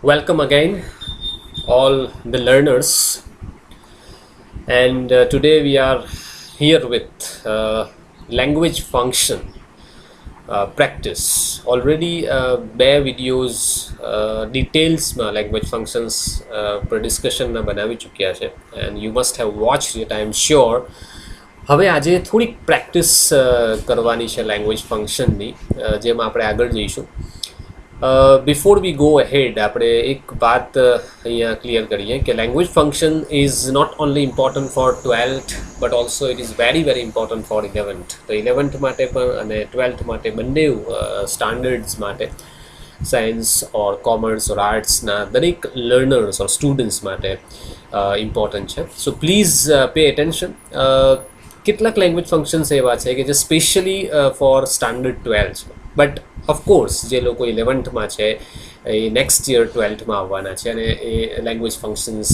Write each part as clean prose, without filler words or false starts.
Welcome again, all the learners. And today we are here with language function practice. Already બે videos details language functions per discussion બનાવી ચૂક્યા છે and you must have watched it, I am sure. હવે આજે થોડીક practice કરવાની છે language ફંક્શનની, જેમાં આપણે આગળ જઈશું. બિફોર વી ગો અહેડ આપણે એક વાત અહીંયા ક્લિયર કરીએ કે language function is not only important for 12th but also it is very important for 11th. તો 11th માટે પણ અને 12th માટે બંને સ્ટાન્ડર્ડ્સ માટે સાયન્સ ઓર કોમર્સ ઓર આર્ટ્સના દરેક લર્નર્સ ઓર સ્ટુડન્ટ્સ માટે ઇમ્પોર્ટન્ટ છે. So please pay attention. કેટલાક લેંગ્વેજ ફંક્શન્સ એવા છે કે જે સ્પેશિયલી ફોર સ્ટાન્ડર્ડ 12 છે, બટ ઓફકોર્સ જે લોકો 11thમાં છે એ નેક્સ્ટ યર 12thમાં આવવાના છે અને એ લેંગ્વેજ ફંક્શન્સ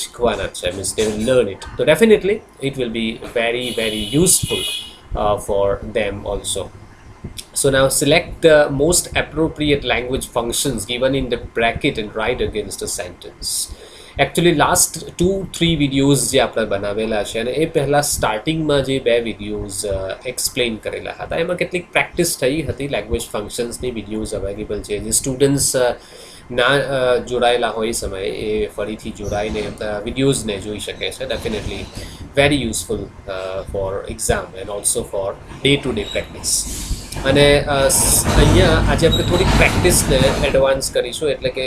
શીખવાના છે, means they will learn it. તો definitely it will be very useful for them also. So now select the most appropriate language functions given in the bracket and write against a sentence. Actually last 2-3 videos જે આપણે બનાવેલા છે અને એ પહેલાં સ્ટાર્ટિંગમાં જે બે વિડીયોઝ એક્સપ્લેન કરેલા હતા એમાં કેટલીક પ્રેક્ટિસ થઈ હતી. લેંગ્વેજ ફંક્શન્સની વિડીયોઝ અવેલેબલ છે, જે સ્ટુડન્ટ્સ ના જોડાયેલા હોય સમયે એ ફરીથી જોડાઈને વિડીયોઝને જોઈ શકે છે. Definitely very useful for exam and also for day to day practice. અને અહીંયા આજે આપણે થોડીક પ્રેક્ટિસને એડવાન્સ કરીશું, એટલે કે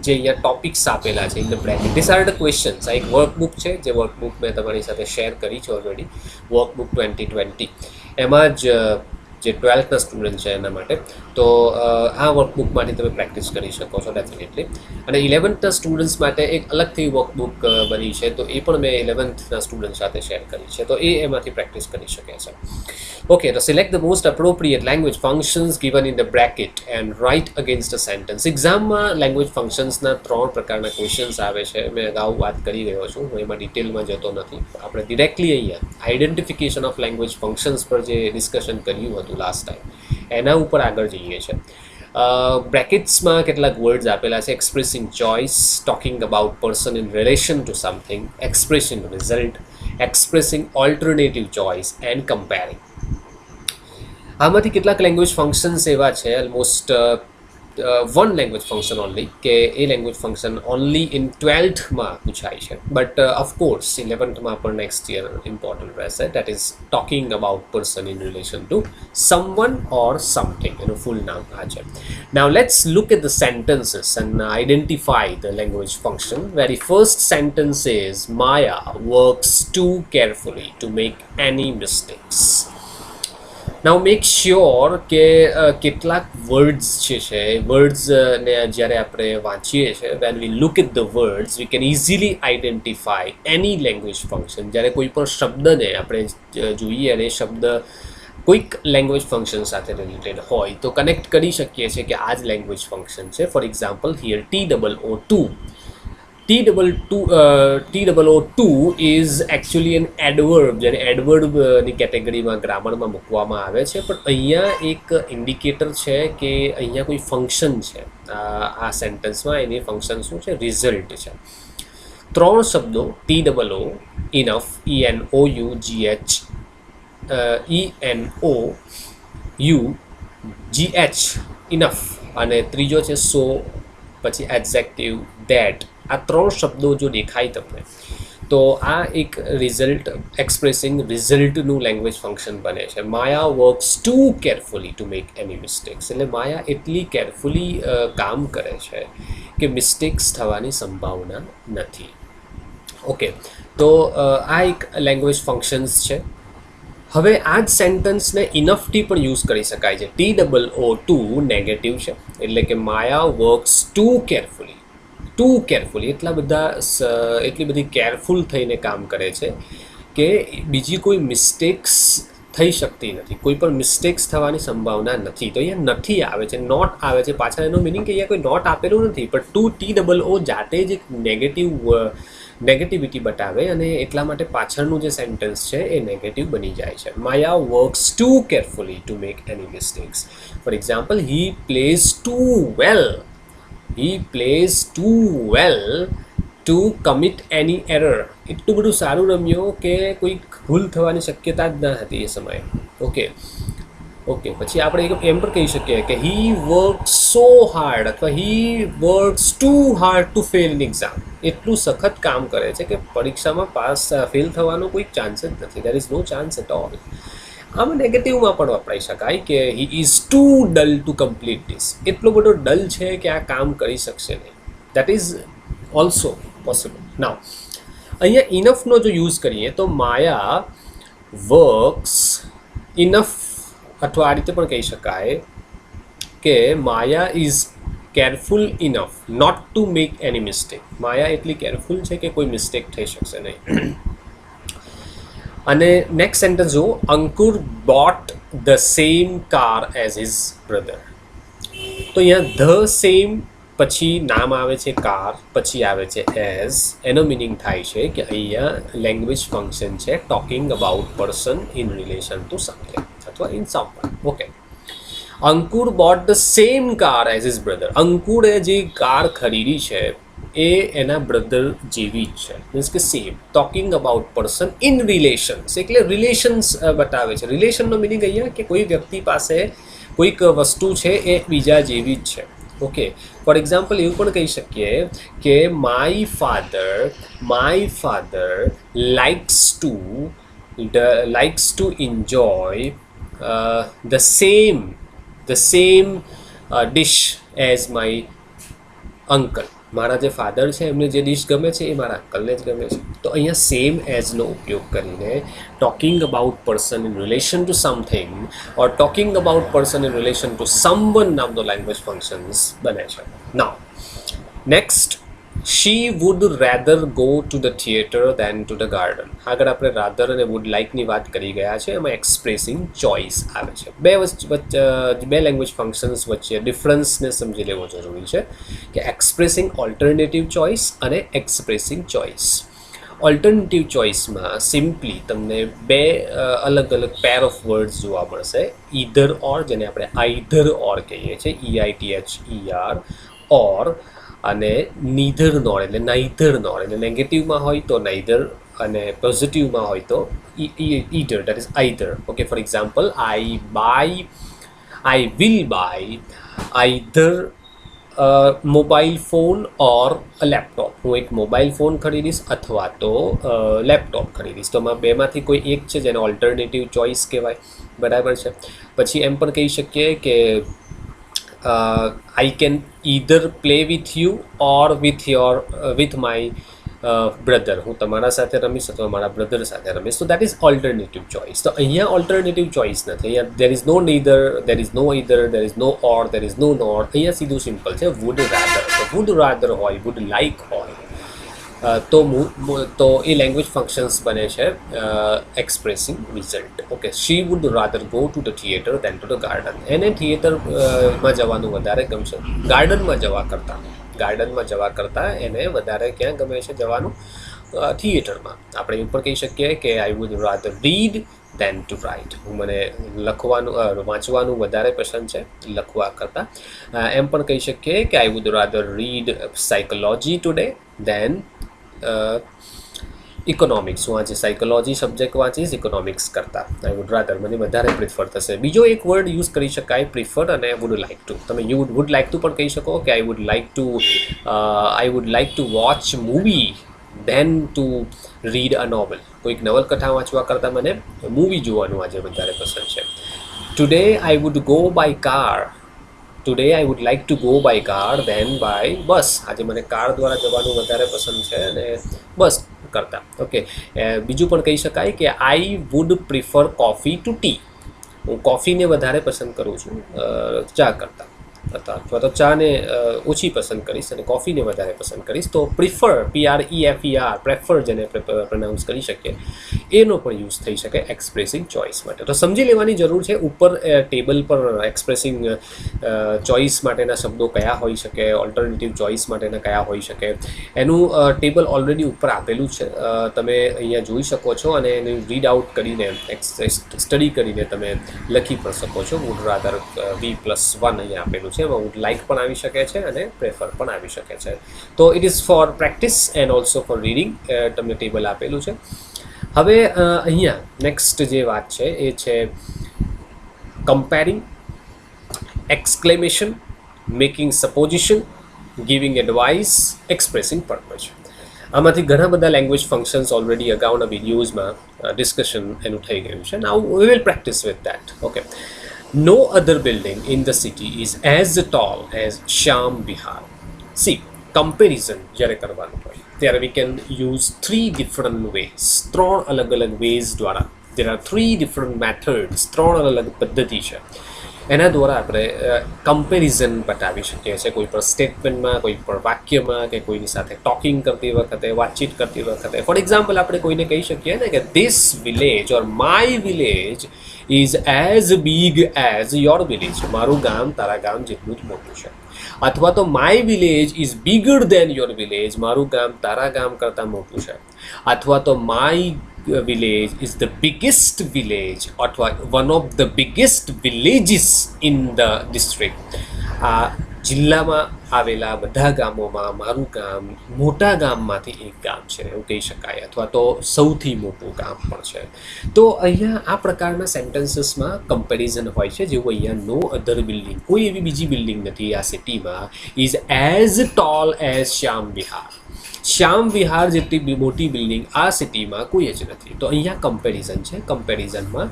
જે અહીંયા ટોપિક્સ આપેલા છે in the bracket, this are the questions. આ એક વર્કબુક છે, જે વર્કબુક મેં તમારી સાથે શેર કરી છે ઓલરેડી, વર્કબુક 2020. એમાં જ જે 12thના સ્ટુડન્ટ છે એના માટે. તો આ વર્કબુકમાંથી તમે પ્રેક્ટિસ કરી શકો છો ડેફિનેટલી. અને 11thના સ્ટુડન્ટ્સ માટે એક અલગથી વર્કબુક બની છે, તો એ પણ મેં 11thના સ્ટુડન્ટ સાથે શેર કરી છે, તો એ એમાંથી પ્રેક્ટિસ કરી શકે છે. Okay, તો select the most appropriate language functions given in the bracket and write against a sentence. એક્ઝામમાં લેંગ્વેજ ફંક્શન્સના 3 પ્રકારના ક્વેશ્ચન્સ આવે છે. મેં અગાઉ વાત કરી રહ્યો છું, હું એમાં ડિટેલમાં જતો નથી. આપણે ડિરેક્ટલી અહીંયા આઈડેન્ટિફિકેશન ઓફ લેંગ્વેજ ફંક્શન્સ પર જે ડિસ્કશન કર્યું હતું લાસ્ટ ટાઈમ, એના ઉપર આગળ જઈએ છીએ. બ્રેકેટ્સમાં કેટલાક વર્ડ્સ આપેલા છે: expressing choice, talking about person in relation to something, expressing result, expressing alternative choice and comparing. આમાંથી કેટલાક લેંગ્વેજ ફંક્શન્સ એવા છે, almost one language function only, કે એ લેંગ્વેજ ફંક્શન ઓનલી ઇન 12thમાં પૂછાય છે, બટ ઓફકોર્સ 11thમાં પણ નેક્સ્ટ યર ઇમ્પોર્ટન્ટ રહેશે. That is talking about person in relation to someone or something, એનું ફૂલ નામ આ છે. Now let's look at the sentences and identify the language function. Very first sentence is Maya works too carefully to make any mistakes. Now make sure કે કેટલાક words છે વર્ડ્સને જ્યારે આપણે વાંચીએ છીએ, when we look at the words we can easily identify any language function. જ્યારે કોઈ પણ શબ્દને આપણે જોઈએ અને એ શબ્દ કોઈક લેંગ્વેજ ફંક્શન સાથે રિલેટેડ હોય તો કનેક્ટ કરી શકીએ છીએ કે આ જ લેંગ્વેજ ફંક્શન છે. For example here TOO2. TOO2 is actually an adverb, જેને એડવર્બની કેટેગરીમાં ગ્રામરમાં મૂકવામાં આવે છે, પણ અહીંયા એક ઇન્ડિકેટર છે કે અહીંયા કોઈ ફંક્શન છે. આ સેન્ટેન્સમાં એની ફંક્શન શું છે? રિઝલ્ટ છે. 3 શબ્દો TOO, ઇનફ, ENOUGH, ઇનફ, અને ત્રીજો છે સો, પછી એડજેક્ટિવ, ધેટ. આ 3 શબ્દો જો દેખાય તમને તો આ એક રિઝલ્ટ, એક્સપ્રેસિંગ રિઝલ્ટનું લેંગ્વેજ ફંક્શન બને છે. Maya works two carefully to make any mistakes, એટલે માયા એટલી કેરફુલી કામ કરે છે કે મિસ્ટેક્સ થવાની સંભાવના નથી. ઓકે, તો આ એક લેંગ્વેજ ફંક્શન્સ છે. હવે આ જ સેન્ટન્સને ઇનફથી પણ યુઝ કરી શકાય છે. TOO2 નેગેટિવ છે, એટલે કે માયા વર્ક્સ ટુ કેરફુલી. એટલી બધી કેરફુલ થઈને કામ કરે છે કે બીજી કોઈ મિસ્ટેક્સ થઈ શકતી નથી, કોઈ પણ મિસ્ટેક્સ થવાની સંભાવના નથી. તો અહીંયા નથી આવે છે, નોટ આવે છે પાછળ. એનો મિનિંગ કે અહીંયા કોઈ નોટ આપેલું નથી, પણ TOO જાતે જ એક નેગેટિવિટી બતાવે અને એટલા માટે પાછળનું જે સેન્ટેન્સ છે એ નેગેટિવ બની જાય છે. Maya works two carefully to make any mistakes. For example, he plays too well he plays too well to commit any error. એટલું બધું સારું રમ્યો કે કોઈ ભૂલ થવાની શક્યતા જ ન હતી એ સમયે. ઓકે પછી આપણે એમ પણ કહી શકીએ કે he worked so hard અથવા he works too hard to fail in exam. એટલું સખત કામ કરે છે કે પરીક્ષામાં ફેલ થવાનો કોઈ ચાન્સ જ નથી. there is no chance at all. આમાં નેગેટિવમાં પણ વપરાઈ શકાય કે he is too dull to complete this. એટલો બધો ડલ છે કે આ કામ કરી શકશે નહીં. that is also possible. now અહીંયા ઇનફનો જો યુઝ કરીએ તો માયા વર્ક્સ ઇનફ અથવા આ રીતે પણ કહી શકાય કે Maya is careful enough not to make any mistake. Maya એટલી કેરફુલ છે કે કોઈ મિસ્ટેક થઈ શકશે નહીં. અને નેક્સ્ટ સેન્ટેન્સ જો Ankur bought the same car as his brother. તો અહીંયા ધ સેમ પછી નામ આવે છે કાર, પછી આવે છે એઝ. એનો મિનિંગ થાય છે કે અહીંયા લેંગ્વેજ ફંક્શન છે talking about person in relation to something અથવા in someone. Okay, Ankur bought the same car as his brother. અંકુરે જે કાર ખરીદી છે એ એના બ્રધર જેવી જ છે. મીન્સ કે same talking about person in relations, એટલે રિલેશન્સ બતાવે છે. રિલેશનનો મિનિંગ અહીંયા કે કોઈ વ્યક્તિ પાસે કોઈક વસ્તુ છે એ બીજા જેવી જ છે. ઓકે, ફોર એક્ઝામ્પલ એવું પણ કહી શકીએ કે my father likes to enjoy the same dish as my uncle. મારા જે ફાધર છે એમને જે ડિશ ગમે છે એ મારા અંકલને જ ગમે છે. તો અહીંયા સેમ એઝનો ઉપયોગ કરીને talking about person in relation to something or talking about person in relation to someone નામનો લેંગ્વેજ ફંક્શન્સ બને છે. નાઉ next, she would rather go to the theatre than to the garden. આગળ આપણે rather અને would like ની વાત કરી ગયા છે. એમાં એક્સપ્રેસિંગ ચોઇસ આવે છે. બે લેંગ્વેજ ફંક્શન્સ વચ્ચે ડિફરન્સને સમજી લેવો જરૂરી છે કે એક્સપ્રેસિંગ ઓલ્ટરનેટિવ ચોઇસ અને એક્સપ્રેસિંગ ચોઇસ. ઓલ્ટરનેટિવ ચોઇસમાં સિમ્પલી તમને બે અલગ અલગ પેર ઓફ વર્ડ્સ જોવા મળશે. ઈધર ઓર, જેને આપણે આઈધર ઓર કહીએ છીએ, EITHER, ઓર, અને નીધર નોર એટલે નાઈધર નોર. એટલે નેગેટિવમાં હોય તો નાઈધર અને પોઝિટિવમાં હોય તો either, that is either. Okay, for example I will buy either mobile phone or laptop. હું એક મોબાઈલ ફોન ખરીદીશ અથવા તો લેપટોપ ખરીદીશ. તો બેમાંથી કોઈ એક છે જેને ઓલ્ટરનેટિવ ચોઇસ કહેવાય. બરાબર છે. પછી એમ પણ કહી શકીએ કે I can either play with you or with my brother. હું તમારા સાથે રમીશ અથવા મારા બ્રધર સાથે રમીશ. તો દેટ ઇઝ ઓલ્ટરનેટિવ ચોઇસ. તો અહીંયા ઓલ્ટરનેટિવ ચોઇસ નથી. અહીંયા there is no neither, there is no either, there is no or, there is no nor. અહીંયા સીધું સિમ્પલ છે would rather. તો would rather હોય, would like હોય તો એ લેંગ્વેજ ફંક્શન્સ બને છે expressing result. Okay, she would rather go to the theatre than to the garden. એને થિયેટરમાં જવાનું વધારે ગમશે ગાર્ડનમાં જવા કરતાં એને વધારે ક્યાં ગમે છે જવાનું? થિયેટરમાં. આપણે એવું પણ કહી શકીએ કે I would rather read than to write. મને વાંચવાનું વધારે પસંદ છે લખવા કરતાં. એમ પણ કહી શકીએ કે I would rather read psychology today than economics. હું આજે સાયકોલોજી સબ્જેક્ટ વાંચીશ ઇકોનોમિક્સ કરતાં. આઈ વુડ રાધર મને વધારે પ્રિફર થશે. બીજો એક વર્ડ યુઝ કરી શકાય પ્રિફર અને વુડ લાઇક ટુ. તમે વુડ લાઇક ટુ પણ કહી શકો કે I would like to watch movie than to read a novel. કોઈક નવલકથા વાંચવા કરતાં મને મૂવી જોવાનું આજે વધારે પસંદ છે. Today I would go by car. Today I would like to go by car than by bus. આજે મને કાર દ્વારા જવાનું વધારે પસંદ છે અને બસ કરતાં. ઓકે, બીજું પણ કહી શકાય કે I would prefer coffee to tea. હું કોફીને વધારે પસંદ કરું છું ચા કરતાં, અથવા તો ચાને ઓછી પસંદ કરીશ અને કોફીને વધારે પસંદ કરીશ. તો પ્રિફર, PREFER, પ્રેફર જેને પ્રોનાઉન્સ કરી શકીએ, એનો પણ યુઝ થઈ શકે એક્સપ્રેસિંગ ચોઇસ માટે. તો સમજી લેવાની જરૂર છે ઉપર ટેબલ પર એક્સપ્રેસિંગ ચોઇસ માટેના શબ્દો કયા હોઈ શકે, ઓલ્ટરનેટિવ ચોઇસ માટેના કયા હોઈ શકે. એનું ટેબલ ઓલરેડી ઉપર આપેલું છે, તમે અહીંયા જોઈ શકો છો અને એનું રીડ આઉટ કરીને સ્ટડી કરીને તમે લખી પણ શકો છો. વુડ રાધર V+1 અહીંયા આપેલું છે. છે, એમાં વુડ લાઇક પણ આવી શકે છે અને પ્રેફર પણ આવી શકે છે. તો it is for practice and also for reading. તમને ટેબલ આપેલું છે. હવે અહીંયા નેક્સ્ટ જે વાત છે એ છે comparing, exclamation, making supposition, giving advice, expressing purpose. આમાંથી ઘણા બધા લેંગ્વેજ ફંક્શન્સ ઓલરેડી અગાઉના વિડીયોઝમાં ડિસ્કશન એનું થઈ ગયું છે. Now we will practice with that. Okay. No other building in the city is as tall as Shyam Vihar. See, comparison જ્યારે કરવાનું હોય ત્યારે we can use 3 different ways. 3 અલગ અલગ વેઝ દ્વારા, દેર આર 3 ડિફરન્ટ મેથડ્સ, 3 અલગ અલગ પદ્ધતિ છે. એના દ્વારા આપણે કમ્પેરિઝન બતાવી શકીએ છીએ કોઈ પણ સ્ટેટમેન્ટમાં, કોઈ પણ વાક્યમાં, કે કોઈની સાથે ટોકિંગ કરતી વખતે, વાતચીત કરતી વખતે. ફોર એક્ઝામ્પલ આપણે કોઈને કહી શકીએ ને કે this village or my village is as big as your village. મારું ગામ તારા ગામ જેટલું જ મોટું છે. અથવા તો my village is bigger than your village. મારું ગામ તારા ગામ કરતાં મોટું છે. અથવા તો my village is the biggest village અથવા one of the biggest villages in the district. આ જિલ્લામાં આવેલા બધા ગામોમાં મારું ગામ મોટા ગામમાંથી એક ગામ છે એવું કહી શકાય, અથવા તો સૌથી મોટું ગામ પણ છે. તો અહીંયા આ પ્રકારના સેન્ટેન્સીસમાં કમ્પેરિઝન હોય છે, જેવું અહીંયા નો અધર બિલ્ડિંગ, કોઈ એવી બીજી બિલ્ડિંગ નથી આ સિટીમાં, is as tall as Shyam વિહાર. શ્યામ વિહાર જેટલી મોટી બિલ્ડિંગ આ સિટીમાં કોઈ જ નથી. તો અહીંયા કમ્પેરિઝન છે. કમ્પેરિઝનમાં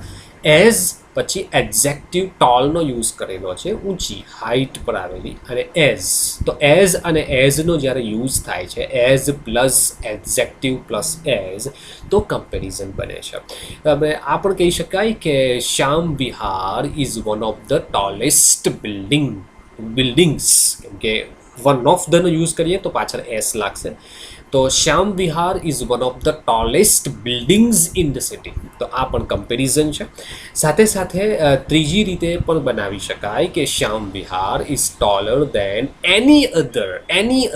એઝ પછી એડજેક્ટિવ ટોલનો યુઝ કરેલો છે, ઊંચી હાઇટ પર આવેલી, અને એઝ. તો એઝ અને એઝનો જ્યારે યુઝ થાય છે, as plus adjective plus as, તો કમ્પેરિઝન બને છે. હવે આ પણ કહી શકાય કે Shyam Vihar is one of the tallest buildings. કેમ કે વન ઓફ ધનો યુઝ કરીએ તો પાછળ એસ લાગશે. તો Shyam Vihar is one of the tallest buildings in the city. તો આ પણ કમ્પેરિઝન છે. સાથે સાથે ત્રીજી રીતે પણ બનાવી શકાય કે Shyam Vihar is taller than any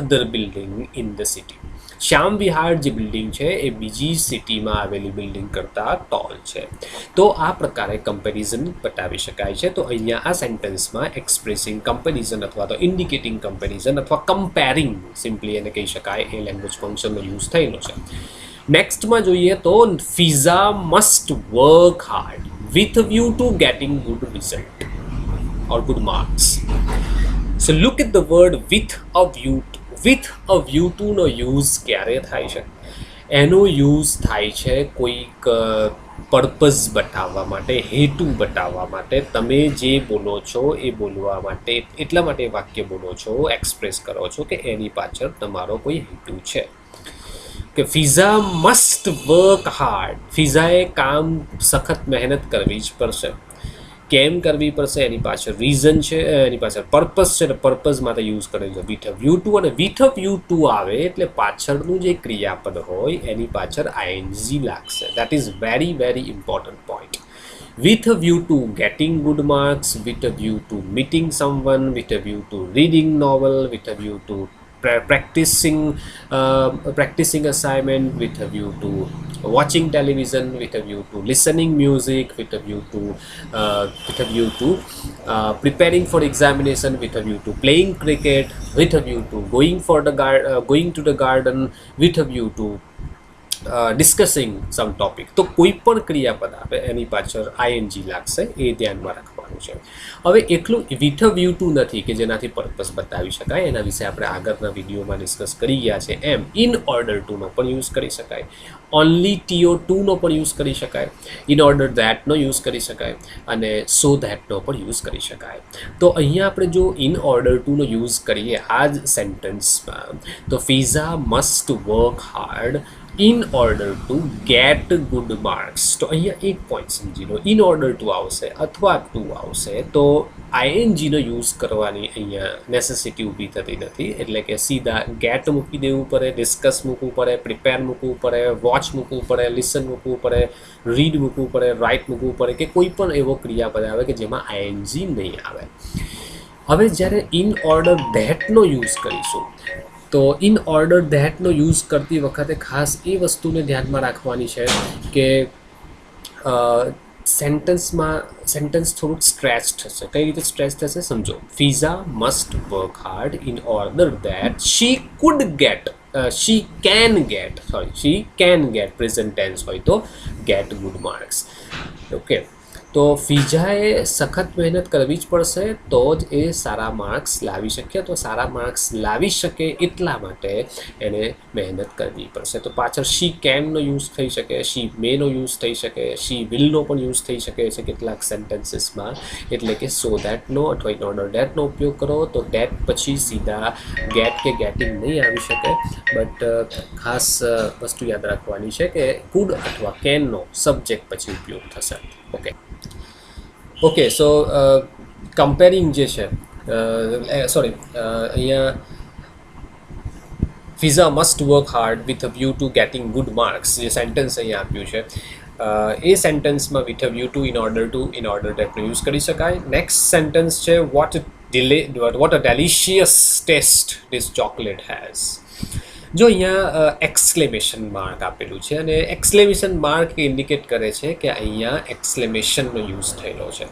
other building in the city. Shyam Vihar જે બિલ્ડિંગ છે એ બીજી સિટીમાં આવેલી બિલ્ડિંગ કરતાં ટોલ છે. તો આ પ્રકારે કમ્પેરિઝન બતાવી શકાય છે. તો અહીંયા આ સેન્ટેન્સમાં એક્સપ્રેસિંગ કમ્પેરિઝન અથવા તો ઇન્ડિકેટિંગ કમ્પેરિઝન અથવા કમ્પેરિંગ સિમ્પલી એને કહી શકાય એ લેંગ્વેજ ફંક્શનનો યુઝ થયેલો છે. નેક્સ્ટમાં જોઈએ તો Fiza must work hard with view to getting good result or good marks. So look at the word with a view. With a view ટુનો યુઝ ક્યારે થાય છે? એનો યુઝ થાય છે કોઈક પર્પઝ બતાવવા માટે, હેતુ બતાવવા માટે. તમે જે બોલો છો એ બોલવા માટે, એટલા માટે વાક્ય બોલો છો, એક્સપ્રેસ કરો છો કે એની પાછળ તમારો કોઈ હેતુ છે. કે ફિઝા મસ્ટ વર્ક હાર્ડ. ફિઝાએ કામ સખત મહેનત કરવી જ પડશે. કેમ કરવી પડશે એની પાછળ રીઝન છે, એની પાછળ પર્પઝ છે. પર્પઝ માટે યુઝ કરેલું છે વિથ અ વ્યૂ ટુ. અને વિથ અ વ્યૂ ટુ આવે એટલે પાછળનું જે ક્રિયાપદ હોય એની પાછળ આઈએનજી લાગશે. That is very very important point. with a view to getting good marks, with a view to meeting someone, with a view to reading novel, with a view to practicing assignment, with a view to watching television, with a view to listening music, with a view to preparing for examination, with a view to playing cricket, with a view to going to the garden, with a view to discussing some topic. તો કોઈ પણ ક્રિયાપદ આવે એની પાછળ ING લાગશે, એ ધ્યાનમાં રાખવાનું છે. હવે એટલું વિથ અ વ્યૂ ટુ નથી કે જેનાથી પર્પઝ બતાવી શકાય. એના વિશે આપણે આગળના વિડીયોમાં ડિસ્કસ કરી ગયા છે. એમ ઇન ઓર્ડર ટુનો પણ યુઝ કરી શકાય, ઓનલી ટીઓ ટુનો પણ યુઝ કરી શકાય, ઇન ઓર્ડર ધેટનો યુઝ કરી શકાય, અને સો ધેટનો પણ યુઝ કરી શકાય. તો અહીંયા આપણે જો ઇન ઓર્ડર ટુનો યુઝ કરીએ આ જ સેન્ટેન્સમાં, તો Fiza must work hard in order to get good marks. તો અહીંયા એક પોઈન્ટ સમજી લો, ઇન ઓર્ડર ટુ આવશે અથવા ટુ આવશે તો આઈએનજીનો યુઝ કરવાની અહીંયા નેસેસિટી ઊભી થતી નથી. એટલે કે સીધા ગેટ મૂકી દેવું પડે, ડિસ્કસ મૂકવું પડે, પ્રિપેર મૂકવું પડે, વોચ મૂકવું પડે, લિસન મૂકવું પડે, રીડ મૂકવું પડે, રાઇટ મૂકવું પડે, કે કોઈ પણ એવો ક્રિયાપદ આવે કે જેમાં આઈએનજી નહીં આવે. હવે જ્યારે ઇન ઓર્ડર ધેટનો યુઝ કરીશું તો ઇન ઓર્ડર ધેટનો યુઝ કરતી વખતે ખાસ એ વસ્તુને ધ્યાનમાં રાખવાની છે કે સેન્ટેન્સ થોડુંક સ્ટ્રેચ થશે. કઈ રીતે સ્ટ્રેચ થશે સમજો. Fiza must work hard in order that she can get present tense હોય તો ગેટ ગુડ માર્ક્સ. ઓકે, તો ફિઝાએ સખત મહેનત કરવી જ પડશે તો જ એ સારા માર્ક્સ લાવી શકે. તો સારા માર્ક્સ લાવી શકે એટલા માટે એને મહેનત કરવી પડશે. તો પાછળ શી કેનનો યુઝ થઈ શકે, શી મેનો યુઝ થઈ શકે, શી વિલનો પણ યુઝ થઈ શકે છે કેટલાક સેન્ટેન્સીસમાં. એટલે કે સો દેટનો અથવા ઇન ઓર્ડર ડેટનો ઉપયોગ કરો તો ડેટ પછી સીધા ગેટ કે ગેટિંગ નહીં આવી શકે. બટ ખાસ વસ્તુ યાદ રાખવાની છે કે કુડ અથવા કેનનો સબ્જેક્ટ પછી ઉપયોગ થશે. ઓકે, સો કમ્પેરિંગ જે છે અહીંયા Fiza must work hard with a view to getting good marks જે સેન્ટેન્સ અહીંયા આપ્યું છે એ સેન્ટેન્સમાં with a view to in order ડેટનો યુઝ કરી શકાય. નેક્સ્ટ સેન્ટેન્સ છે what a delicious taste this chocolate has. જો અહીંયા એક્સક્લેમેશન માર્ક આપેલું છે અને એક્સક્લેમેશન માર્ક ઇન્ડિકેટ કરે છે કે અહીંયા એક્સક્લેમેશનનો યુઝ થયેલો છે.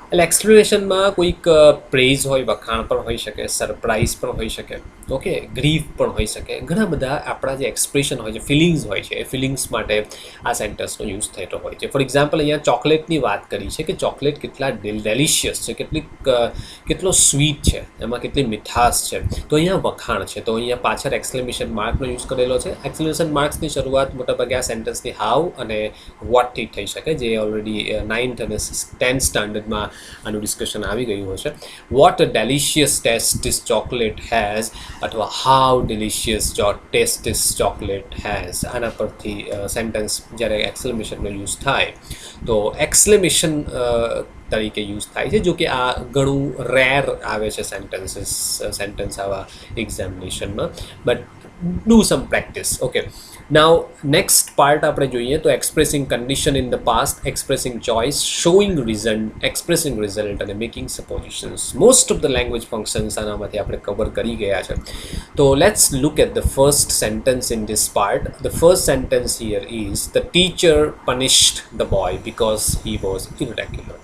એટલે એક્સક્લેમેશનમાં કોઈક પ્રેઝ હોય, વખાણ પણ હોઈ શકે, સરપ્રાઇઝ પણ હોઈ શકે, ઓકે, ગ્રીફ પણ હોઈ શકે. ઘણા બધા આપણા જે એક્સપ્રેશન હોય છે, ફિલિંગ્સ હોય છે, એ ફિલિંગ્સ માટે આ સેન્ટેન્સનો યુઝ થતો હોય છે. ફોર એક્ઝામ્પલ અહીંયા ચોકલેટની વાત કરી છે કે ચોકલેટ કેટલા ડેલિશિયસ છે, કેટલો સ્વીટ છે, એમાં કેટલી મીઠાશ છે. તો અહીંયા વખાણ છે, તો અહીંયા પાછળ એક્સક્લેમેશન માર્કનો યુઝ કરેલો છે. એક્સક્લેમેશન માર્ક્સની શરૂઆત મોટાભાગે આ સેન્ટેન્સની હાવ અને વોટથી થઈ શકે, જે ઓલરેડી 9th અને 10th સ્ટાન્ડર્ડમાં આનું ડિસ્કશન આવી ગયું હશે. What a delicious taste this chocolate has અથવા how delicious taste this chocolate has. આના પરથી સેન્ટેન્સ જ્યારે એક્સક્લેમેશનનો યુઝ થાય તો એક્સક્લેમેશન તરીકે યુઝ થાય છે. જો કે આ ઘણું રેર આવે છે સેન્ટેન્સ આવા એક્ઝામિનેશનમાં, but do some practice. Okay, now next part આપણે જોઈએ તો expressing condition in the past, expressing choice, showing result, expressing result અને making suppositions. Most of the language functions આનામાંથી આપણે કવર કરી ગયા છે. તો let's look at the first sentence in this part. The first sentence here is the teacher punished the boy because he was irregular.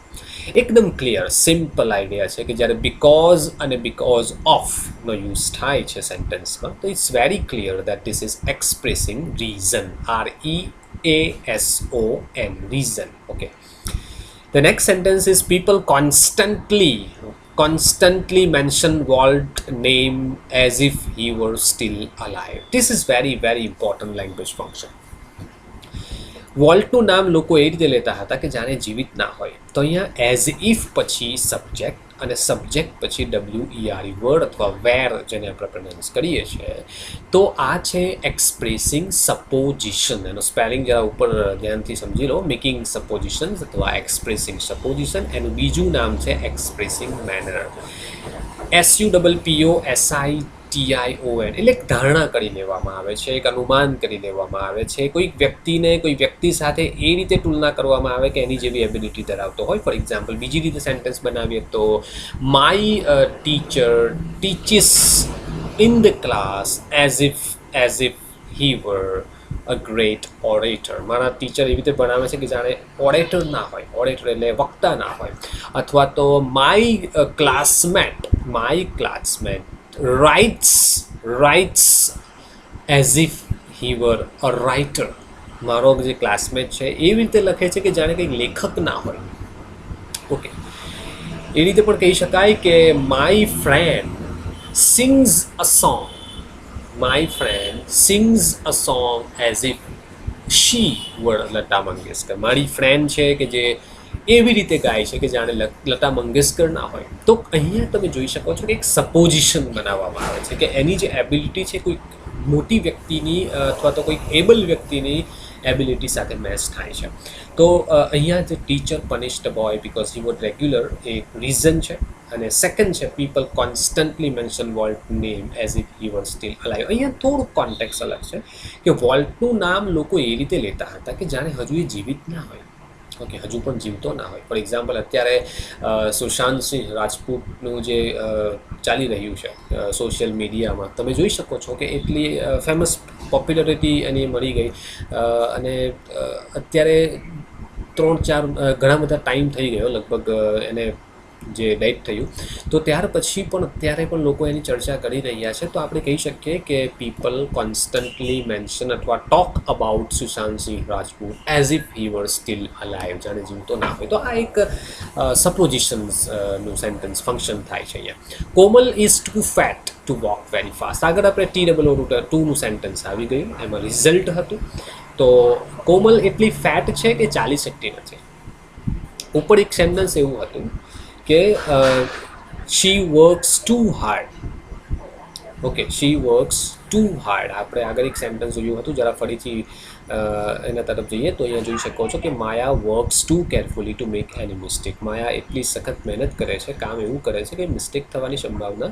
એકદમ clear simple idea છે કે જ્યારે બિકોઝ અને બિકોઝ ઓફનો યુઝ થાય છે સેન્ટેન્સમાં તો it's very clear that this is expressing reason, REASON, reason. Okay, the next sentence is people constantly mention Walt name as if he were still alive. This is very, very important language function. વોલ્ટનું નામ લોકો એ રીતે લેતા હતા કે જાણે જીવિત ના હોય. તો અહીંયા એઝ ઇફ પછી સબ્જેક્ટ અને સબ્જેક્ટ પછી WERE વર્ડ અથવા વેર જેને આપણે પ્રોનાઉન્સ કરીએ છીએ તો આ છે એક્સપ્રેસિંગ સપોઝિશન. એનો સ્પેલિંગ જરા ઉપર ધ્યાનથી સમજી લો. મેકિંગ સપોઝિશન્સ અથવા એક્સપ્રેસિંગ સપોઝિશન. એનું બીજું નામ છે એક્સપ્રેસિંગ મેનર. SUPPOSITION એટલે એક ધારણા કરી લેવામાં આવે છે, એક અનુમાન કરી લેવામાં આવે છે. કોઈક વ્યક્તિને કોઈ વ્યક્તિ સાથે એ રીતે તુલના કરવામાં આવે કે એની જેવી એબિલિટી ધરાવતો હોય. ફોર એક્ઝામ્પલ બીજી રીતે સેન્ટેન્સ બનાવીએ તો my teacher teaches in the class as if he were a great orator. મારા ટીચર એવી રીતે ભણાવે છે કે જાણે ઓરેટર ના હોય, ઓરેટર એટલે વક્તા ના હોય. અથવા તો my classmate writes as if he were a writer. મારો જે ક્લાસમેટ છે એવી રીતે લખે છે કે જાણે કંઈક લેખક ના હોય. ઓકે, એ રીતે પણ કહી શકાય કે my friend sings a song as if she were Lata Mangeshkar. મારી ફ્રેન્ડ છે કે જે એવી રીતે ગાય છે કે જાણે લતા મંગેશકર ના હોય. તો અહીંયા તમે જોઈ શકો છો કે એક સપોઝિશન બનાવવામાં આવે છે કે એની જે એબિલિટી છે કોઈ મોટી વ્યક્તિની અથવા તો કોઈક એબલ વ્યક્તિની એબિલિટી સાથે મેચ થાય છે. તો અહીંયા જે teacher punish the boy because he was regular એ રીઝન છે. અને સેકન્ડ છે people constantly mention Walt name as if he was still alive. અહીંયા થોડુંક કોન્ટેક્સ અલગ છે કે વોલ્ટનું નામ લોકો એ રીતે લેતા હતા કે જાણે હજુ એ જીવિત ના હોય. ઓકે, હજુ પણ જીવતો ના હોય. ફોર એક્ઝામ્પલ અત્યારે સુશાંત સિંહ રાજપૂતનું જે ચાલી રહ્યું છે સોશિયલ મીડિયામાં તમે જોઈ શકો છો કે એટલી ફેમસ પોપ્યુલરિટી એની મળી ગઈ અને અત્યારે ઘણા બધા ટાઈમ થઈ ગયો, લગભગ એને જે ડેટ થયું, તો ત્યાર પછી પણ અત્યારે પણ લોકો એની ચર્ચા કરી રહ્યા છે. તો આપણે કહી શકીએ કે પીપલ કોન્સ્ટન્ટલી મેન્શન અથવા talk about Sushant Singh Rajput as if he were still alive, જાણે જીવતો ના હોય. તો આ એક સપોઝિશન્સનું સેન્ટેન્સ ફંક્શન થાય છે અહીંયા. Komal is too fat to walk very fast. આગળ આપણે TOO2નું સેન્ટેન્સ આવી ગયું, એમાં રિઝલ્ટ હતું. તો કોમલ એટલી ફેટ છે કે ચાલી શકતી નથી. ઉપર એક સેન્ટેન્સ એવું હતું કે શી વર્ક્સ ટુ હાર્ડ. ઓકે, શી વર્ક્સ ટુ હાર્ડ. આપણે આગળ એક સેન્ટેન્સ જોયું હતું, જરા ફરીથી એના તરફ જઈએ તો અહીંયા જોઈ શકો છો કે Maya works two carefully to make any mistake. Maya એટલી સખત મહેનત કરે છે, કામ એવું કરે છે કે મિસ્ટેક થવાની સંભાવના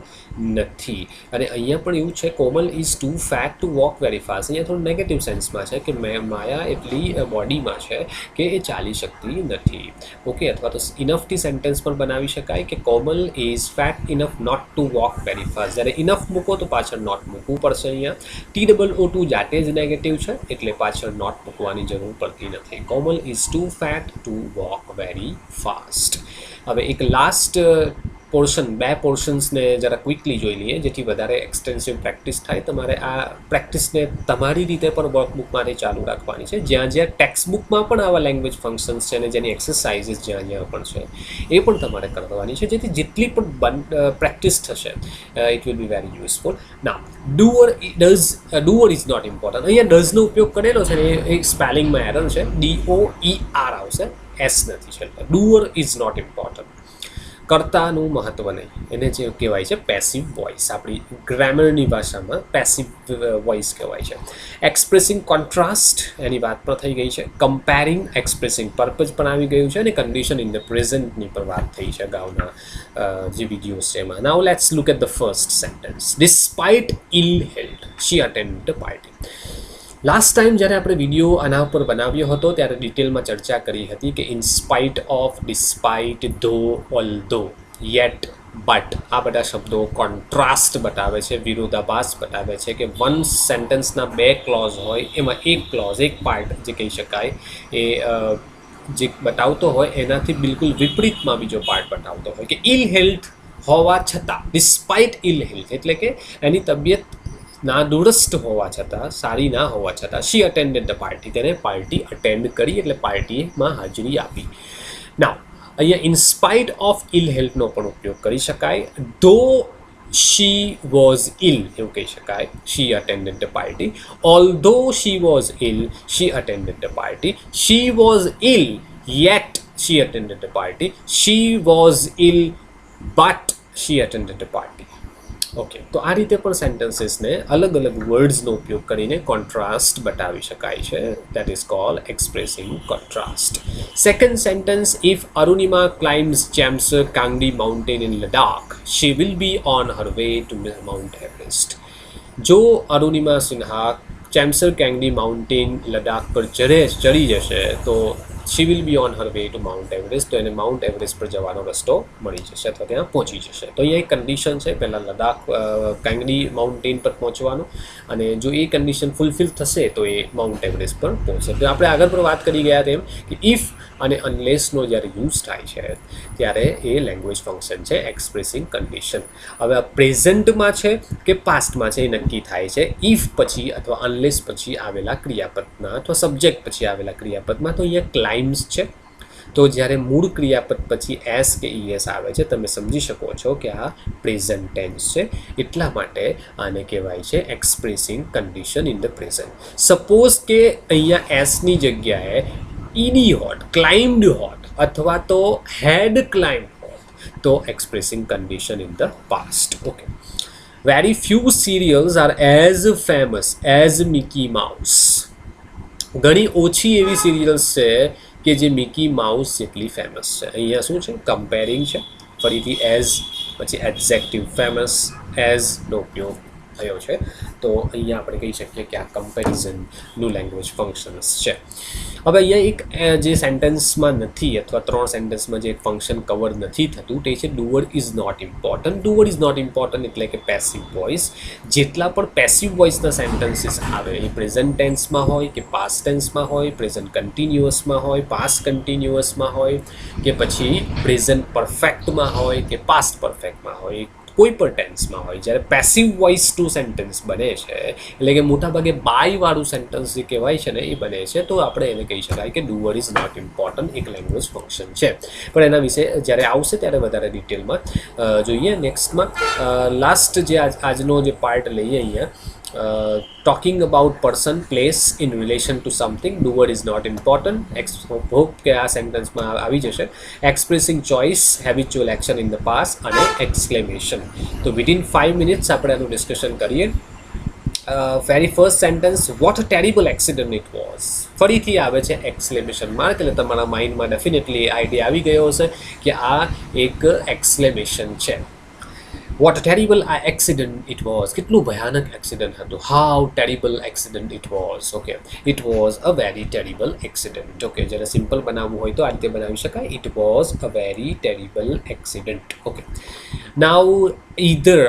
નથી. અને અહીંયા પણ એવું છે, Komal is too fat to walk very fast. અહીંયા થોડું નેગેટિવ સેન્સમાં છે કે માયા એટલી બોડીમાં છે કે એ ચાલી શકતી નથી. ઓકે, અથવા તો ઇનફથી સેન્ટેન્સ પણ બનાવી શકાય કે Komal is fat enough not to walk very fast. જ્યારે ઇનફ મૂકો તો પાછળ નોટ મૂકવું પડશે. અહીંયા TOO2 જાતે જ નેગેટિવ છે, એટલે પાછળ નોટ મૂકવાની જરૂર પડતી નથી. Komal is too fat to walk very fast. હવે એક લાસ્ટ પોર્શન, 2 પોર્શન્સને જરા ક્વિકલી જોઈ લઈએ, જેથી વધારે એક્સટેન્સિવ પ્રેક્ટિસ થાય. તમારે આ પ્રેક્ટિસને તમારી રીતે પણ વર્કબુકમાંથી ચાલુ રાખવાની છે. જ્યાં ટેક્સ્ટબુકમાં પણ આવા લેંગ્વેજ ફંક્શન્સ છે અને જેની એક્સરસાઇઝીસ જ્યાં પણ છે એ પણ તમારે કરવાની છે, જેથી જેટલી પણ પ્રેક્ટિસ થશે it will be very useful. ના, ડુઅર ઇઝ નોટ ઇમ્પોર્ટન્ટ. અહીંયા ડઝનો ઉપયોગ કરેલો છે ને એ સ્પેલિંગમાં એરર છે, DOER આવશે, S નથી છેલ્લે. Doer is not important. કર્તાનું મહત્ત્વ નહીં, એને જે કહેવાય છે પેસિવ વોઇસ. આપણી ગ્રામરની ભાષામાં પેસિવ વોઇસ કહેવાય છે. એક્સપ્રેસિંગ કોન્ટ્રાસ્ટ, એની વાત પણ થઈ ગઈ છે. કમ્પેરિંગ, એક્સપ્રેસિંગ પર્પઝ પણ આવી ગયું છે. અને કન્ડિશન ઇન ધ પ્રેઝન્ટની પર વાત થઈ છે અગાઉના જે વિડીયોઝ છે એમાં. Now let's look at the first sentence. Despite ill health she attend the party. Last time જ્યારે આપણે વિડીયો આના ઉપર બનાવ્યો હતો ત્યારે ડિટેલમાં ચર્ચા કરી હતી કે ઇનસ્પાઇટ ઓફ, ડિસ્પાઇટ, ધો, ઓલ્ધો, યેટ, બટ, આ બધા શબ્દો કોન્ટ્રાસ્ટ બતાવે છે, વિરોધાભાસ બતાવે છે કે વન સેન્ટેન્સના 2 ક્લોઝ હોય એમાં એક ક્લોઝ, એક પાર્ટ જે કહી શકાય એ જે બતાવતો હોય એનાથી બિલકુલ વિપરીતમાં બીજો પાર્ટ બતાવતો હોય. કે ઇલ હેલ્થ હોવા છતાં, ડિસ્પાઇટ ઇલ હેલ્થ એટલે કે એની તબિયત ના દુરસ્ત હોવા છતાં, સારી ના હોવા છતાં, શી અટેન્ડેડ ધ પાર્ટી, તેને પાર્ટી અટેન્ડ કરી એટલે પાર્ટીમાં હાજરી આપી. નાઉ અહીંયા ઇનસ્પાઇટ ઓફ ઇલ હેલ્થનો પણ ઉપયોગ કરી શકાય. ધો શી વોઝ ઇલ એવું કહી શકાય, she attended the party. Although she was ill, she attended the party. She was ill yet she attended the party. She was ill but she attended the party. Okay, તો આ રીતે પણ સેન્ટેન્સીસને અલગ અલગ વર્ડ્સનો ઉપયોગ કરીને કોન્ટ્રાસ્ટ બતાવી શકાય છે. That is called expressing contrast. Second sentence, if Arunima climbs Chamser Kangri mountain in Ladakh she will be on her way to Mount Everest. જો અરુણિમા સિન્હા ચેમ્સર કાંગડી માઉન્ટેન લદ્દાખ પર ચડી જશે તો she will be on her way to Mount Everest, તો એને માઉન્ટ એવરેસ્ટ પર જવાનો રસ્તો મળી જશે અથવા ત્યાં પહોંચી જશે. તો અહીંયા એક કન્ડિશન છે, પહેલાં લદ્દાખ કાંગડી માઉન્ટેન પર પહોંચવાનું, અને જો એ કન્ડિશન ફૂલફિલ થશે તો એ માઉન્ટ એવરેસ્ટ પર પહોંચશે. તો આપણે આગળ પણ વાત કરી ગયા તેમ કે ઇફ અને અનલેસનો જ્યારે યુઝ થાય છે ત્યારે એ લેંગ્વેજ ફંક્શન છે એક્સપ્રેસિંગ કન્ડિશન. હવે આ પ્રેઝન્ટમાં છે કે પાસ્ટમાં છે એ નક્કી થાય છે ઇફ પછી અથવા અનલેસ પછી આવેલા ક્રિયાપદના અથવા સબ્જેક્ટ પછી આવેલા ક્રિયાપદમાં. તો અહીંયા ક્લાઇમ્સ છે, તો જ્યારે મૂળ ક્રિયાપદ પછી એસ કે ES આવે છે તમે સમજી શકો છો કે આ પ્રેઝન્ટ ટેન્સ છે, એટલા માટે આને કહેવાય છે expressing condition in the present. Suppose કે અહીંયા એસની જગ્યાએ ઈડી હોટ, ક્લાઇમ્ડ હોટ અથવા તો હેડ ક્લાઇમ્ડ હોટ, તો expressing condition in the past. Okay, very few serials are as famous as Mickey Mouse. ઘણી ઓછી એવી સિરિયલ્સ છે કે જે મિકી માઉસ જેટલી ફેમસ છે. અહીંયા શું છે, કમ્પેરિંગ છે, ફરીથી એઝ, પછી એડજેક્ટિવ ફેમસ, એઝનો ઉપયોગ થયો છે. તો અહીંયા આપણે કહી શકીએ કે આ કમ્પેરિઝનનું લેંગ્વેજ ફંક્શન્સ છે. હવે અહીંયા એક જે સેન્ટેન્સમાં નથી અથવા 3 સેન્ટેન્સમાં જે એક ફંક્શન કવર નથી થતું તે છે doer is not important. Doer is not important એટલે કે પેસિવ વોઇસ. જેટલા પણ પેસિવ વોઇસના સેન્ટેન્સીસ આવે એ પ્રેઝન્ટ ટેન્સમાં હોય કે પાસ્ટ ટેન્સમાં હોય, પ્રેઝન્ટ કન્ટિન્યુઅસમાં હોય, પાસ્ટ કન્ટિન્યુઅસમાં હોય કે પછી પ્રેઝન્ટ પરફેક્ટમાં હોય કે પાસ્ટ પરફેક્ટમાં હોય, કોઈ પણ ટેન્સમાં હોય. જ્યારે પેસિવ વોઇસ ટુ સેન્ટેન્સ બને છે એટલે કે મોટાભાગે બાયવાળું સેન્ટેન્સ જે કહેવાય છે ને એ બને છે તો આપણે એને કહી શકાય કે ડુઅર ઇઝ નોટ ઇમ્પોર્ટન્ટ એક લેંગ્વેજ ફંક્શન છે. પણ એના વિશે જ્યારે આવશે ત્યારે વધારે ડિટેલમાં જોઈએ. નેક્સ્ટમાં લાસ્ટ જે આજનો જે પાર્ટ લઈએ અહીંયા, talking about person, place in relation to something, doer is not important. Hope કે આ સેન્ટેન્સમાં આવી જશે. Expressing choice, habitual action in the past અને exclamation. તો within 5 minutes આપણે આનું ડિસ્કશન કરીએ. Very first sentence, what a terrible accident it was. ફરીથી આવે છે એક્સક્લેમેશન માર્ક એટલે તમારા માઇન્ડમાં ડેફિનેટલી આઈડિયા આવી ગયો હશે કે આ એક એક્સક્લેમેશન છે. What a terrible accident it was. કેટલું ભયાનક એક્સિડન્ટ હતું. How terrible accident it was. Okay, it was a very terrible accident. Okay, જ્યારે સિમ્પલ બનાવવું હોય તો આ રીતે બનાવી શકાય. It was a very terrible accident. Okay, now either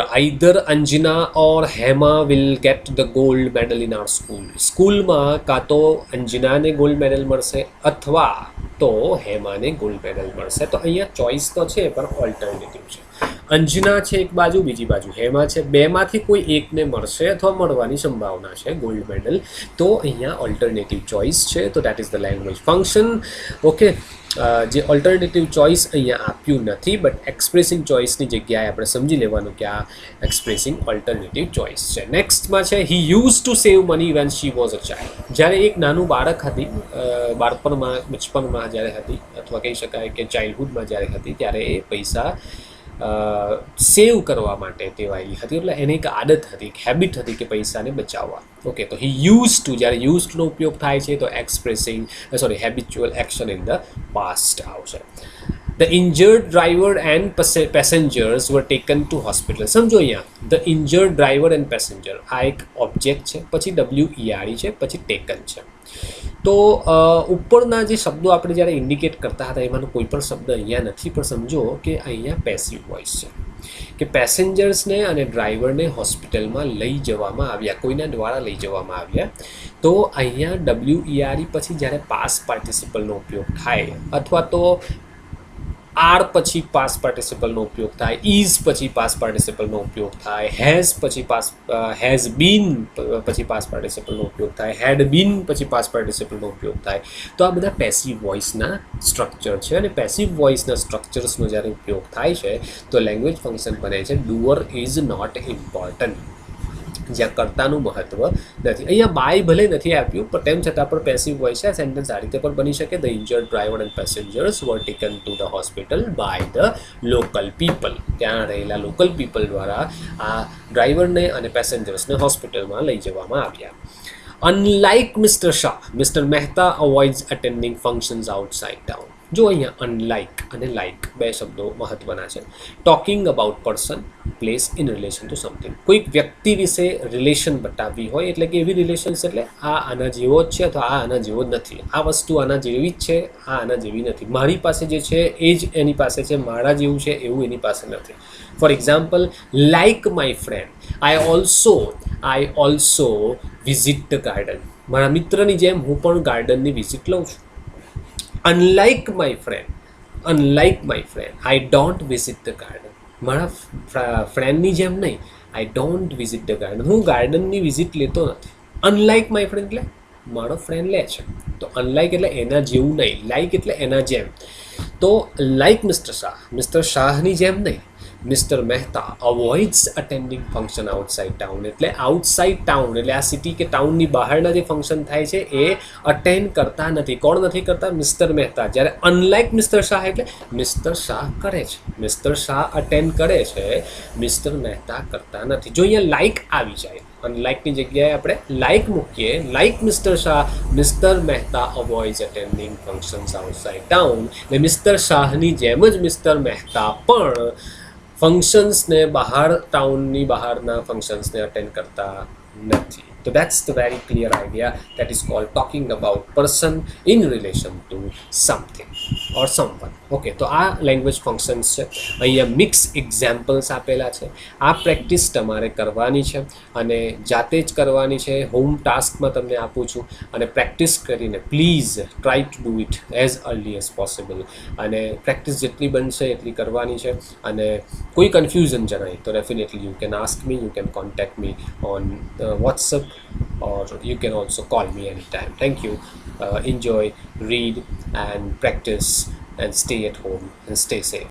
Anjana or Hema will get the gold medal in our school. સ્કૂલમાં કાં તો અંજનાને ગોલ્ડ મેડલ મળશે અથવા તો હેમાને ગોલ્ડ મેડલ મળશે. તો અહીંયા ચોઇસ તો છે પણ ઓલ્ટરનેટિવ છે. અંજના છે એક બાજુ, બીજી બાજુ હેમા છે. બેમાંથી કોઈ એકને મળશે અથવા મળવાની સંભાવના છે ગોલ્ડ મેડલ. તો અહીંયા ઓલ્ટરનેટિવ ચોઇસ છે. તો that is the language function. Okay, જે ઓલ્ટરનેટિવ ચોઇસ અહીંયા આપ્યું નથી બટ એક્સપ્રેસિંગ ચોઇસની જગ્યાએ આપણે સમજી લેવાનું કે આ એક્સપ્રેસિંગ ઓલ્ટરનેટિવ ચોઇસ છે. નેક્સ્ટમાં છે he use to save money when she was a child. જ્યારે એક નાનું બાળક હતી, બાળપણમાં બચપનમાં જ્યારે હતી અથવા કહી શકાય કે ચાઇલ્ડહુડમાં જ્યારે હતી ત્યારે એ પૈસા સેવ કરવા માટે ટેવાયેલી હતી. એટલે એને એક આદત હતી, એક હેબિટ હતી કે પૈસાને બચાવવા. ઓકે, તો હી યુઝ ટુ, જ્યારે યુઝ ટુનો ઉપયોગ થાય છે તો expressing habitual action in the past આવશે. The injured driver and passengers were taken to hospital. સમજો અહીંયા the injured driver and passenger આ એક ઓબ્જેક્ટ છે, પછી WERE છે, પછી ટેકન છે. તો ઉપરના જે શબ્દો આપણે જ્યારે ઇન્ડિકેટ કરતા હતા એમાંનો કોઈ પણ શબ્દ અહીંયા નથી, પણ સમજો કે અહીંયા પેસિવ વોઇસ છે કે પેસેન્જર્સને અને ડ્રાઈવરને હોસ્પિટલમાં લઈ જવામાં આવ્યા, કોઈના દ્વારા લઈ જવામાં આવ્યા. તો અહીંયા WERE પછી જ્યારે પાસ્ટ પાર્ટિસિપલનો ઉપયોગ થાય અથવા તો આર પછી પાસ્ટ પાર્ટિસિપલનો ઉપયોગ થાય, ઇઝ પછી પાસ્ટ પાર્ટિસિપલનો ઉપયોગ થાય, હેઝ બીન પછી પાસ્ટ પાર્ટિસિપલનો ઉપયોગ થાય, હેડ બીન પછી પાસ્ટ પાર્ટિસિપલનો ઉપયોગ થાય. તો આ બધા પેસિવ વોઇસના સ્ટ્રક્ચર છે અને પેસિવ વોઇસના સ્ટ્રક્ચર્સનો જ્યારે ઉપયોગ થાય છે તો લેંગ્વેજ ફંક્શન બને છે ડુઅર ઇઝ નોટ ઇમ્પોર્ટન્ટ, જ્યાં કર્તાનું મહત્વ નથી. અહીંયા બાય ભલે નથી આપ્યું પણ તેમ છતાં પણ પેસિવ વોઇસ છે. સેન્ટેન્સ આ રીતે પણ બની શકે. The injured driver and passengers were taken to the hospital by the local people. ત્યાં રહેલા લોકલ પીપલ દ્વારા આ ડ્રાઈવરને અને પેસેન્જર્સને હોસ્પિટલમાં લઈ જવામાં આવ્યા. Unlike mister Shah, mister Mehta avoids attending functions outside town. જો અહીંયા અનલાઇક અને લાઇક બે શબ્દો મહત્વના છે. Talking about person, place in relation to something. કોઈક વ્યક્તિ વિશે રિલેશન બતાવવી હોય એટલે કે એવી રિલેશન્સ એટલે આ આના જેવો જ છે અથવા આ આના જેવો જ નથી, આ વસ્તુ આના જેવી જ છે, આ આના જેવી નથી, મારી પાસે જે છે એ જ એની પાસે છે, મારા જેવું છે એવું એની પાસે નથી. For example, like my friend, I also visit the garden. મારા મિત્રની જેમ હું પણ ગાર્ડનની વિઝિટ લઉં છું. Unlike my friend I don't visit the garden. મારા ફ્રેન્ડની જેમ નહીં, I don't visit the garden, હું ગાર્ડનની વિઝિટ લેતો નથી. અનલાઇક માય ફ્રેન્ડ એટલે મારો ફ્રેન્ડ લે છે. તો અનલાઇક એટલે એના જેવું નહીં, લાઇક એટલે એના જેમ. તો લાઇક મિસ્ટર શાહની જેમ નહીં. Mister Mehta avoids attending function outside town એટલે આઉટસાઇડ ટાઉન એટલે આ સિટી કે ટાઉનની બહારના જે ફંક્શન થાય છે એ અટેન્ડ કરતા નથી. કોણ નથી કરતા? મિસ્ટર મહેતા. જ્યારે અનલાઇક મિસ્ટર શાહ એટલે મિસ્ટર શાહ કરે છે, મિસ્ટર શાહ અટેન્ડ કરે છે, મિસ્ટર મહેતા કરતા નથી. જો અહીંયા લાઇક આવી જાય, અનલાઇકની જગ્યાએ આપણે લાઇક મૂકીએ, like mister Shah, mister Mehta avoids attending functions outside town એટલે મિસ્ટર શાહની જેમ જ મિસ્ટર મહેતા પણ ફંક્શન્સને બહાર ટાઉનની બહારના ફંક્શન્સને અટેન્ડ કરતા નથી. તો that's the very clear idea that is cold talking about person in relation to something or someone. Okay, તો આ લેંગ્વેજ ફંક્શન્સ છે. અહીંયા મિક્સ એક્ઝામ્પલ્સ આપેલા છે. આ પ્રેક્ટિસ તમારે કરવાની છે અને જાતે જ કરવાની છે. હોમ ટાસ્કમાં તમને આપું છું અને પ્રેક્ટિસ કરીને please try to do it as early as possible. અને પ્રેક્ટિસ જેટલી બનશે એટલી કરવાની છે. અને કોઈ કન્ફ્યુઝન જણાય તો definitely you can ask me, you can contact me on WhatsApp, or you can also call me anytime. Thank you. Enjoy, read and practice and stay at home and stay safe.